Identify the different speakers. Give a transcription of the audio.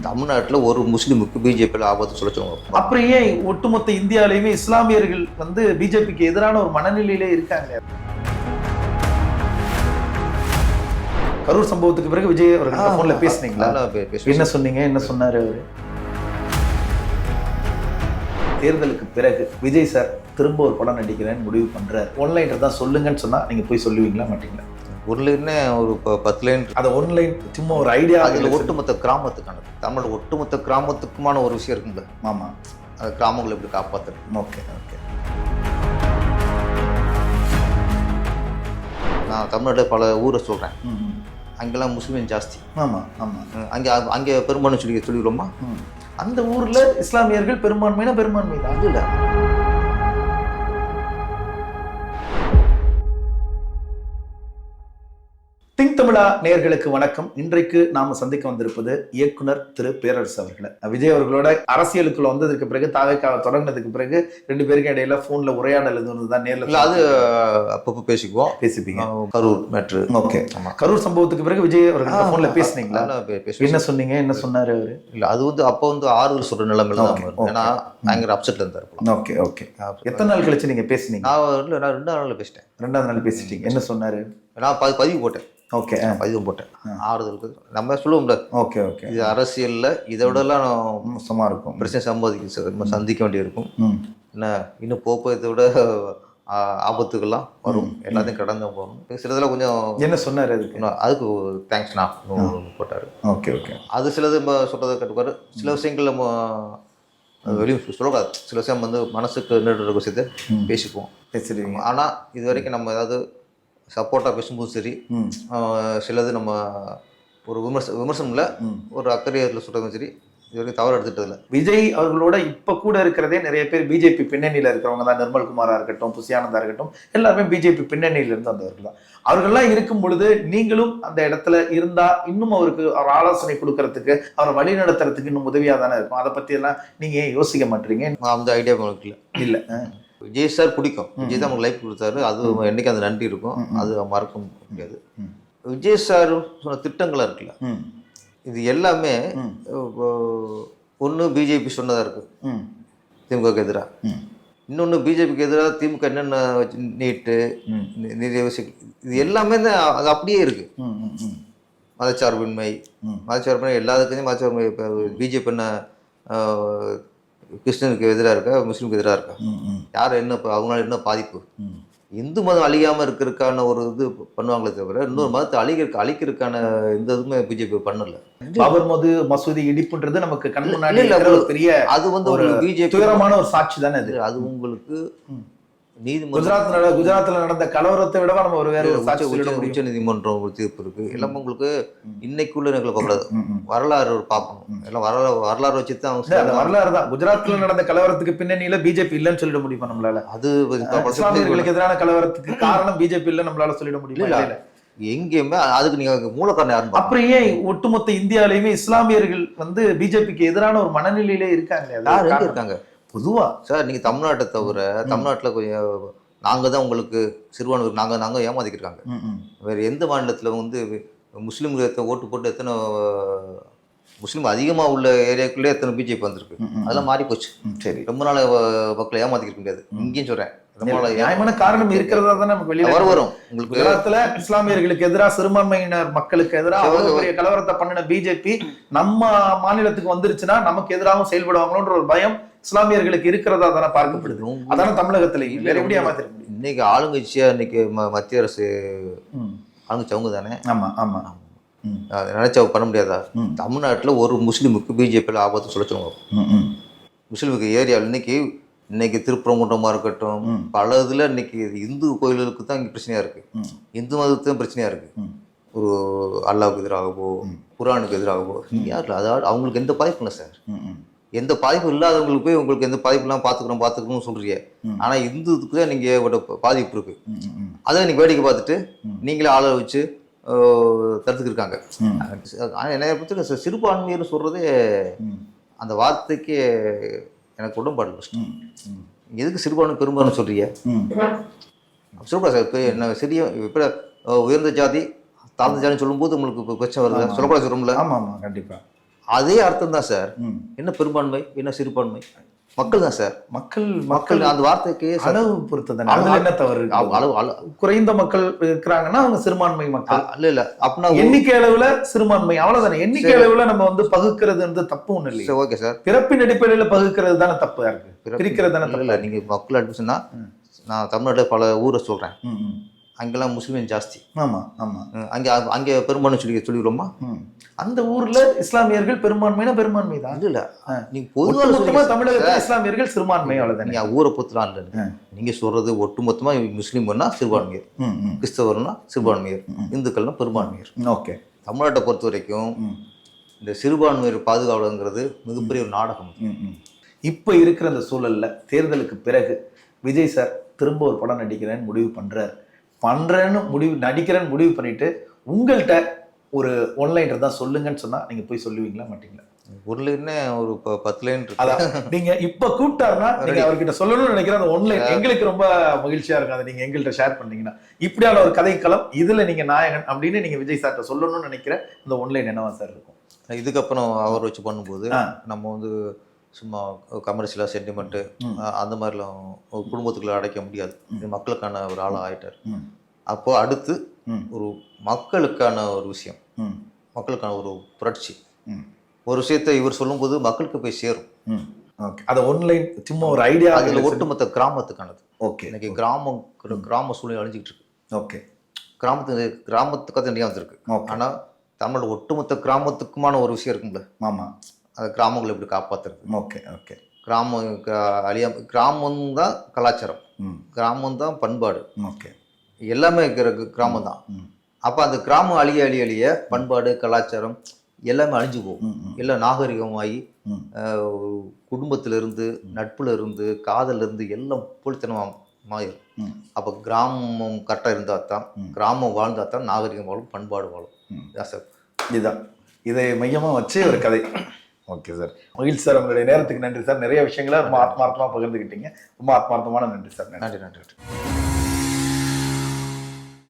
Speaker 1: தமிழ்நாட்டில் ஒரு முஸ்லீமுக்கு பிஜேபியில் ஆபத்து சொல்ல சொல்லுவாங்க.
Speaker 2: அப்புறம் ஏன் ஒட்டுமொத்த இந்தியாவிலேயுமே இஸ்லாமியர்கள் பிஜேபிக்கு எதிரான ஒரு மனநிலையிலே இருக்காங்க? கரூர் சம்பவத்துக்கு பிறகு விஜய் அவர்கள் போன்ல பேசுனீங்களா? என்ன சொன்னீங்க? என்ன சொன்னாரு அவரு? தேர்தலுக்கு பிறகு விஜய் சார் திரும்ப ஒரு படம் நடிக்கிறேன்னு முடிவு பண்றாரு. ஒன்லைன் தான் சொல்லுங்கன்னு சொன்னா நீங்க போய் சொல்லுவீங்களா மாட்டீங்களா?
Speaker 1: ஒரு லைன் ஒரு 10 லைன்.
Speaker 2: அதை ஒன்லைன் சும்மா ஒரு ஐடியா.
Speaker 1: அதில் ஒட்டுமொத்த கிராமத்துக்கானது, தமிழ் ஒட்டுமொத்த கிராமத்துக்குமான ஒரு விஷயம் இருக்குங்க.
Speaker 2: ஆமா,
Speaker 1: அது கிராமங்களை எப்படி காப்பாற்றுறது.
Speaker 2: Okay okay.
Speaker 1: நான் தமிழ்நாட்டில் பல ஊரை சொல்கிறேன், அங்கெல்லாம் முஸ்லீம் ஜாஸ்தி.
Speaker 2: ஆமாம் ஆமாம்.
Speaker 1: அங்கே பெரும்பான்மை சொல்லிடுவோமா?
Speaker 2: அந்த ஊர்ல இஸ்லாமியர்கள் பெரும்பான்மைனா பெரும்பான்மை தான். அது இல்லை. திங்க் தமிழா நேயர்களுக்கு வணக்கம். இன்றைக்கு நாம சந்திக்க வந்திருப்பது இயக்குனர் திரு பேரரசு அவர்களை. விஜய் அவர்களோட அரசியலுக்குள்ள வந்ததுக்கு பிறகு, தாவேக்காவை தொடங்கினதுக்கு பிறகு ரெண்டு பேருக்கும் இடையில போன்ல உரையாடல் தான் நேரில்.
Speaker 1: அது அப்பப்போ பேசிப்பீங்க. கரூர் மேட்ரு.
Speaker 2: ஓகே. கரூர் சம்பவத்துக்கு பிறகு விஜய் அவர்கள் போன்ல பேசுனீங்களா? என்ன சொன்னீங்க? என்ன சொன்னாரு அவரு?
Speaker 1: இல்ல, அது அப்போ ஆறுதல் சொல்ற நிலைமையில தான். ஏன்னா பயங்கர அப்செட்ல இருந்தாரு.
Speaker 2: Okay okay. எத்தனை நாள் கழிச்சு நீங்க பேசுனீங்க?
Speaker 1: நான் 2 நாள்ல பேசிட்டேன்.
Speaker 2: 2வது நாள் பேசிட்டீங்க. என்ன சொன்னாரு?
Speaker 1: நான் பதிவு போட்டேன்.
Speaker 2: ஓகே,
Speaker 1: பதிவு போட்டேன். ஆறுதலுக்கு நம்ம சொல்லுவோம்ல.
Speaker 2: Okay okay.
Speaker 1: இது அரசியல்ல இதை விடலாம்
Speaker 2: மோசமா இருக்கும்.
Speaker 1: பிரச்சனை சந்திக்க வேண்டியிருக்கும். என்ன இன்னும் இதை விட ஆபத்துக்கெல்லாம் வரும். எல்லாத்தையும் கடந்து போகணும். சிலதுல கொஞ்சம்
Speaker 2: என்ன சொன்னாரு
Speaker 1: அதுக்கு தேங்க்ஸ்ண்ணா போட்டாரு.
Speaker 2: Okay okay. அது
Speaker 1: சிலது சொல்றதை கட்டுப்பாரு. சில விஷயங்கள் நம்ம வெளியே சொல்லக்கூடாது. சில விஷயம் மனசுக்கு நேற்று விஷயத்தை பேசிக்குவோம், பேசிடுவீங்க. ஆனால் இது வரைக்கும் நம்ம ஏதாவது சப்போர்ட்டாக பேசும்போது சரி, சிலது நம்ம ஒரு விமர்சனம் இல்லை, ஒரு அக்கறையில் சொல்கிறதும் சரி, இது வரைக்கும் தவறு எடுத்துட்டதில்லை.
Speaker 2: விஜய் அவர்களோட இப்போ கூட இருக்கிறதே நிறைய பேர் பிஜேபி பின்னணியில் இருக்கிறவங்க தான். நிர்மல்குமாராக இருக்கட்டும், புசியானந்தா இருக்கட்டும், எல்லாருமே பிஜேபி பின்னணியிலிருந்து வந்தவர்கள் தான். அவர்கள்லாம் இருக்கும் பொழுது நீங்களும் அந்த இடத்துல இருந்தா இன்னும் அவருக்கு அவர் ஆலோசனை கொடுக்கறதுக்கு, அவரை வழி நடத்துறதுக்கு இன்னும் உதவியாக தானே இருக்கும். அதை பற்றி எல்லாம் நீங்கள் ஏன் யோசிக்க மாட்டீங்க?
Speaker 1: அந்த ஐடியா உங்களுக்கு இல்லை? விஜய் சார் பிடிக்கும். விஜய் தான் நமக்கு லைஃப் கொடுத்தாரு. அது என்னைக்கு அந்த நன்றி இருக்கும், அது மறக்க முடியாது. விஜய் சார் சொன்ன திட்டங்களாக இருக்குல்ல, இது எல்லாமே ஒன்று பிஜேபி சொன்னதாக இருக்கு திமுகவுக்கு எதிராக. இன்னொன்று பிஜேபிக்கு எதிராக திமுக என்னென்ன நீட்டு நிறைய விஷயம், இது எல்லாமே தான் அது அப்படியே இருக்கு. மதச்சார்பின்மை எல்லாத்துக்குமே மதச்சார்பின்மை. இப்போ பிஜேபி என்ன கிறிஸ்டினுக்கு எதிராக இருக்கா, முஸ்லீமுக்கு எதிராக இருக்கா? யார் என்ன அவங்களால என்ன பாதிப்பு? இந்து மதம் அழியாமல் இருக்கிறதுக்கான ஒரு இது பண்ணுவாங்களே தவிர இன்னொரு மதத்தை அழிக்கிறதுக்கான எந்த இதுவுமே பிஜேபி பண்ணல.
Speaker 2: பாபர் மசூதி இடிப்புன்றது நமக்கு கண் முன்னாடி பெரிய, அது
Speaker 1: ஒரு பிஜேபி
Speaker 2: துயரமான ஒரு சாட்சி தானே அது.
Speaker 1: அது உங்களுக்கு
Speaker 2: குஜராத்ல நடந்த கலவரத்தை விட நம்ம ஒரு வேற
Speaker 1: உச்ச நீதிமன்றம் ஒரு தீர்ப்பு இருக்கு. எல்லாமே உங்களுக்கு இன்னைக்குள்ள எங்களை பார்க்கக்கூடாது, வரலாறு பார்க்கணும். எல்லாம் வரலாறு வச்சுதான்
Speaker 2: வரலாறு தான். குஜராத்ல நடந்த கலவரத்துக்கு பின்னணியில பிஜேபி இல்லைன்னு சொல்லிட முடியுமா நம்மளால? அது இஸ்லாமியர்களுக்கு எதிரான கலவரத்துக்கு காரணம் பிஜேபி இல்ல நம்மளால சொல்லிட முடியுமா?
Speaker 1: எங்கேயுமே அதுக்கு நீங்க மூலக்காரணம் யாரும்.
Speaker 2: அப்புறம் ஏன் ஒட்டுமொத்த இந்தியாவிலேயுமே இஸ்லாமியர்கள் பிஜேபிக்கு எதிரான ஒரு மனநிலையிலே இருக்காங்க?
Speaker 1: யார் இருக்காங்க
Speaker 2: பொதுவா?
Speaker 1: சார், நீங்க தமிழ்நாட்டை தவிர தமிழ்நாட்டில் கொஞ்சம் நாங்கள் தான் உங்களுக்கு சிறுபான்மை நாங்கள் ஏமாத்திக்கிருக்காங்க. வேறு எந்த மாநிலத்தில் முஸ்லீம்களுக்கு ஓட்டு போட்டு எத்தனை முஸ்லீம் அதிகமாக உள்ள ஏரியாக்குள்ளே எத்தனை பிஜேபி வந்திருக்கு. அதெல்லாம் மாறி போச்சு. சரி, ரொம்ப நாள் மக்களை ஏமாத்திக்க முடியாது. இங்கேயும் சொல்கிறேன்,
Speaker 2: நியாயமான காரணம் இருக்கிறதா தானே நமக்கு வெளியே வரும். உங்களுக்கு குஜராத்ல இஸ்லாமியர்களுக்கு எதிராக, சிறுபான்மையினர் மக்களுக்கு எதிராக கலவரத்தை பண்ணின பிஜேபி நம்ம மாநிலத்துக்கு வந்துருச்சுன்னா நமக்கு எதிராகவும் செயல்படுவாங்களோன்ற ஒரு பயம் இஸ்லாமியர்களுக்கு இருக்கிறதா தானே பார்க்கப்படுது. அதான தமிழகத்திலேயும் வேற எப்படி ஏமாத்திர முடியும்?
Speaker 1: இன்னைக்கு ஆளுங்கட்சியா இன்னைக்கு மத்திய அரசு ஆளுங்கட்சி அவங்க தானே.
Speaker 2: ஆமா ஆமா.
Speaker 1: நினைச்சா பண்ண முடியாதா? தமிழ்நாட்டில் ஒரு முஸ்லீமுக்கு பிஜேபியில் ஆபத்து சொல்ல சொல்லுவாங்க. முஸ்லீமுக்கு ஏரியாவில் இன்னைக்கு திருப்பரங்குன்றமாக இருக்கட்டும், பல இதில் இன்னைக்கு இந்து கோயில்களுக்கு தான் இங்கே பிரச்சனையாக இருக்கு. இந்து மதத்துக்கு தான் பிரச்சனையாக இருக்கு. ஒரு அல்லாவுக்கு எதிராகவோ குரானுக்கு எதிராகவோ யாருக்கு அதாவது அவங்களுக்கு எந்த பாதிப்பும் இல்லை சார். எந்த பாதிப்பும் இல்லாதவங்களுக்கு போய் உங்களுக்கு எந்த பாதிப்புலாம் பார்த்துக்கணும்னு சொல்றீங்க. ஆனால் இந்துக்கு தான் நீங்கள் பாதிப்பு இருக்கு. அதை நீங்கள் வேடிக்கை பார்த்துட்டு நீங்களே ஆளை வச்சு தடுத்துக்கிருக்காங்க. என்னை பொறுத்த சிறுபான்மையர்னு சொல்றதே அந்த வார்த்தைக்கு எனக்கு உடன்பாடு. எதுக்கு சிறுபான்மை பெரும்பான்மை சொல்றீங்க? சொல்லக்கூடாது சார். இப்போ என்ன சிறிய இப்போ உயர்ந்த ஜாதி தாழ்ந்த ஜாதின்னு சொல்லும்போது உங்களுக்கு பிரச்சனை வருது, சொல்லக்கூடாது சொல்லும்ல.
Speaker 2: ஆமாம் ஆமாம், கண்டிப்பாக.
Speaker 1: அதே அர்த்தம் தான் சார். என்ன பெரும்பான்மை, என்ன சிறுபான்மை? மக்கள் தான் சார்.
Speaker 2: மக்கள்
Speaker 1: அந்த வார்த்தைக்கு
Speaker 2: அளவு பொறுத்ததானே. அதுல என்ன தவறு இருக்கு?
Speaker 1: அளவு
Speaker 2: குறைந்த மக்கள் இருக்கிறாங்கன்னா அவங்க சிறுபான்மை மக்கள்.
Speaker 1: இல்ல அப்படின்னா
Speaker 2: எண்ணிக்கை அளவுல சிறுபான்மை, அவ்வளவுதானே. எண்ணிக்கை அளவுல நம்ம வந்து பகுக்கிறது தப்பு ஒண்ணு இல்லையா?
Speaker 1: Okay sir.
Speaker 2: பிறப்பின் அடிப்படையில பகுக்கிறது தானே தப்பா இருக்கு, பிரிக்கிறது தானே.
Speaker 1: இல்ல நீங்க மக்கள் அடிச்சுன்னா நான் தமிழ்நாட்டில் பல ஊரை சொல்றேன், அங்கெல்லாம் முஸ்லீம் ஜாஸ்தி.
Speaker 2: ஆமா ஆமா.
Speaker 1: அங்கே பெரும்பான்மை சொல்லிடுறோமா?
Speaker 2: அந்த ஊர்ல இஸ்லாமியர்கள் பெரும்பான்மைனா பெரும்பான்மை தான்.
Speaker 1: இல்ல நீங்க பொதுவாக
Speaker 2: தமிழகத்துல இஸ்லாமியர்கள் சிறுபான்மை, அவ்வளவுதான்.
Speaker 1: நீங்க ஊரை பொறுத்துலாம் இல்ல, நீங்க சொல்றது ஒட்டுமொத்தமா முஸ்லீம்னா சிறுபான்மையர், கிறிஸ்தவர்னா சிறுபான்மையர், இந்துக்கள்னா பெரும்பான்மையர்.
Speaker 2: ஓகே.
Speaker 1: தமிழ்நாட்டை பொறுத்த வரைக்கும் இந்த சிறுபான்மையர் பாதுகாவலுங்கிறது மிகப்பெரிய ஒரு நாடகம்.
Speaker 2: இப்ப இருக்கிற அந்த சூழல்ல தேர்தலுக்கு பிறகு விஜய் சார் திரும்ப ஒரு படம் நடிக்கிறேன்னு முடிவு நடிக்கிறேன்னு முடிவு பண்ணிட்டு உங்கள்கிட்ட ஒரு ஒன்லைனர் தான் சொல்லுங்கன்னு சொன்னா நீங்க போய் சொல்லுவீங்களா மாட்டீங்களா?
Speaker 1: ஒரு லைன் ஒரு 10 லைன்
Speaker 2: இருக்கு. நீங்க இப்ப கூப்பிட்டாருன்னா நீங்க அவர்கிட்ட சொல்லணும்னு நினைக்கிற அந்த ஒன்லைன் எங்களுக்கு ரொம்ப மகிழ்ச்சியா இருக்கும். அதை நீங்க எங்கள்கிட்ட ஷேர் பண்ணீங்கன்னா, இப்படியான ஒரு கதைக்களம், இதுல நீங்க நாயகன் அப்படின்னு நீங்க விஜய் சார்ட்ட சொல்லணும்னு நினைக்கிற அந்த ஒன்லைன் என்னவா சார் இருக்கும்?
Speaker 1: இதுக்கப்புறம் அவர் வச்சு பண்ணும்போது நம்ம வந்து சும்மா கமர்ஷியலாக சென்டிமெண்ட்டு அந்த மாதிரிலாம் குடும்பத்துக்குள்ள அடைக்க முடியாது. மக்களுக்கான ஒரு ஆளாக ஆயிட்டார். அப்போ அடுத்து ஒரு மக்களுக்கான ஒரு விஷயம், மக்களுக்கான ஒரு புரட்சி, ஒரு விஷயத்தை இவர் சொல்லும்போது மக்களுக்கு போய் சேரும்.
Speaker 2: அதை ஒன்லைன் சும்மா ஒரு ஐடியா,
Speaker 1: அதில் ஒட்டுமொத்த கிராமத்துக்கானது.
Speaker 2: ஓகே.
Speaker 1: இன்னைக்கு கிராம சூழ்நிலை அழிஞ்சிக்கிட்டு இருக்கு.
Speaker 2: ஓகே.
Speaker 1: கிராமத்துக்கு கதை நிறையா வந்துருக்கு. ஆனால் தமிழோட ஒட்டுமொத்த கிராமத்துக்குமான ஒரு விஷயம் இருக்கும்ல.
Speaker 2: ஆமாம்.
Speaker 1: அது கிராமங்களை எப்படி காப்பாற்றுறது.
Speaker 2: Okay okay.
Speaker 1: கிராமம் தான் கலாச்சாரம், கிராமம் தான் பண்பாடு.
Speaker 2: ஓகே. எல்லாமே
Speaker 1: கிராமம் தான். அப்போ அந்த கிராமம் அழிய பண்பாடு கலாச்சாரம் எல்லாமே அழிஞ்சு போகும். எல்லாம் நாகரிகமாகி குடும்பத்திலிருந்து, நட்புல இருந்து, காதல இருந்து எல்லாம் போலித்தனமாயிரும். அப்போ கிராமம் கரெக்டாக இருந்தால் தான், கிராமம் வாழ்ந்தால் தான் நாகரிகம் வாழும், பண்பாடு வாழும்.
Speaker 2: இதுதான் இதை மையமாக வச்சு ஒரு கதை. ஓகே சார், மகிழ்ச்சி சார். உங்களுடைய நேரத்துக்கு நன்றி சார். நிறைய விஷயங்களை ரொம்ப ஆத்மார்த்தமாக பகிர்ந்துக்கிட்டீங்க. ரொம்ப ஆத்மார்த்தமான நன்றி சார்.
Speaker 1: நன்றி.